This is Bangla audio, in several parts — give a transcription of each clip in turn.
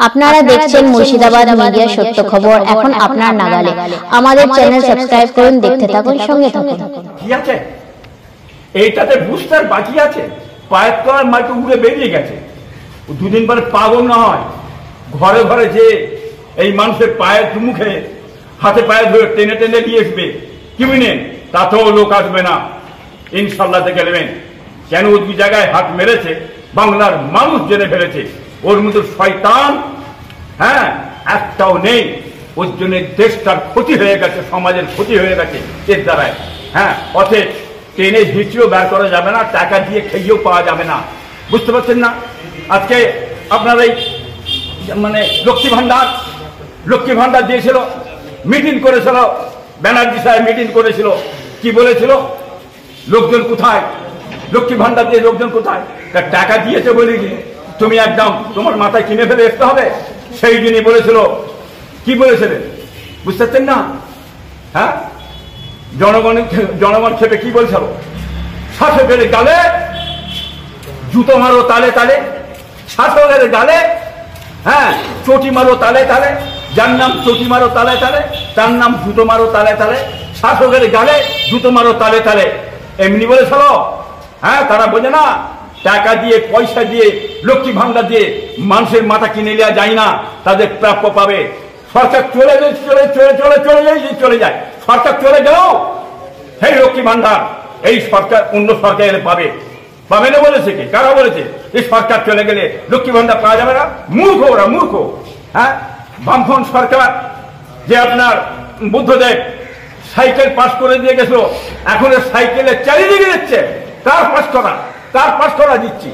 আপনারা দেখছেন মুর্শিদাবাদ মিডিয়া সত্য খবর এখন আপনার নাগালে। আমাদের চ্যানেল সাবস্ক্রাইব করুন, দেখতে থাকুন, সঙ্গে থাকুন। কি আছে এইটাতে বুস্টার বাকি আছে, পায়ের তলার মাটি উড়ে বেরিয়ে গেছে। দুদিন পরে পাগল না হয় ঘরে ঘরে যে এই মানুষের পায়ের মুখে হাতে পায়ে ধরে টেনে টেনে নিয়ে আসবে কি বুঝলেন, তাতেও লোক আসবে না। ইনশাল্লাহ দেখে নেবেন কেন দুই জায়গায় হাত মেরেছে, বাংলার মানুষ জেনে ফেলেছে ওর মধ্যে শয়তান একটাও নেই। ওর জন্য দেশটার ক্ষতি হয়ে গেছে, সমাজের ক্ষতি হয়ে গেছে এর দ্বারায়। অতএব টেনে হিঁচড়েও বের করা যাবে না, টাকা দিয়ে খেয়েও পাওয়া যাবে না। বুঝতে পারছেন না? আজকে আপনার এই মানে লক্ষ্মী ভান্ডার দিয়েছিল, মিটিং করেছিল, ব্যানার্জি সাহেব মিটিং করেছিল, কি বলেছিল? লোকজন কোথায়? লক্ষ্মী ভান্ডার দিয়ে লোকজন কোথায়? টাকা দিয়েছে বলে কি তুমি একদম তোমার মাথায় কিনে ফেলে আসতে হবে? সেই দিনই বলেছিল, কি বলেছিলেন বুঝতে পারছেন না? জনগণ খেপে কি বলছিল? শাসকের গালে জুতো মারো তালে তালে, শাসকের গালে চটি মারো তালে তালে, যার নাম চটি মারো তালে তালে তার নাম জুতো মারো তালে তালে, শাসকের গালে জুতো মারো তালে তালে, এমনি বলেছিল। তারা বোঝে না টাকা দিয়ে পয়সা দিয়ে লক্ষ্মী ভান্ডার দিয়ে মানুষের মাথা কিনে নেওয়া যায় না, তাদের প্রাপ্য পাবে। সরকার চলে যায়, সরকার চলে গেল সেই লক্ষ্মী ভান্ডার এই সরকার অন্য সরকার এলে পাবে না বলেছে কি? কারা বলেছে এই সরকার চলে গেলে লক্ষ্মী ভান্ডার পাওয়া যাবে না? মূর্খ ওরা, মূর্খ। বামফ্রন্ট সরকার যে আপনার বুদ্ধদেব সাইকেল পাস করে দিয়ে গেছিল, এখন সাইকেলে চারিদিকে দিচ্ছে। কার পাস করা দিচ্ছি?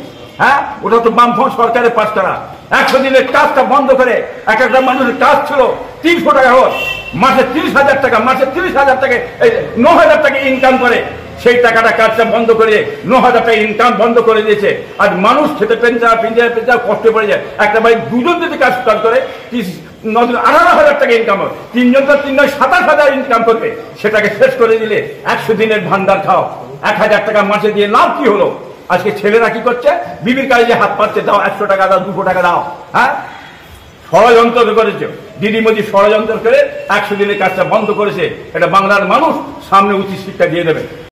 ওটা তো বামফ্রন্ট সরকারের পাস করা। 100 দিনের কাজটা বন্ধ করে একটা মানুষের কাজ ছিল 300 টাকা হোক, মাসে 30,000 টাকা, মাসে 30,000 টাকা 9,000 টাকা ইনকাম করে, সেই টাকাটা কাজটা বন্ধ করে 9,000 টাকা ইনকাম বন্ধ করে দিয়েছে। আর মানুষ খেতে পেঞ্চা কষ্ট পড়ে যায়। একটা বাড়ি দুজন যদি কাজ করে 18,000 টাকা ইনকাম হয়, 3 জন 27,000 ইনকাম করবে। সেটাকে শেষ করে দিলে 100 দিনের ভান্ডার খাও, 1,000 টাকা মাসে দিয়ে লাভ কি হলো? আজকে ছেলেরা কি করছে? বিবির কাজে হাত পাচ্ছে, দাও 100 টাকা দাও, 200 টাকা দাও। ষড়যন্ত্র করেছে দিদি মোদী, ষড়যন্ত্র করে 100 দিনের কাজটা বন্ধ করেছে। এটা বাংলার মানুষ সামনে উচিত শিক্ষা দিয়ে দেবে।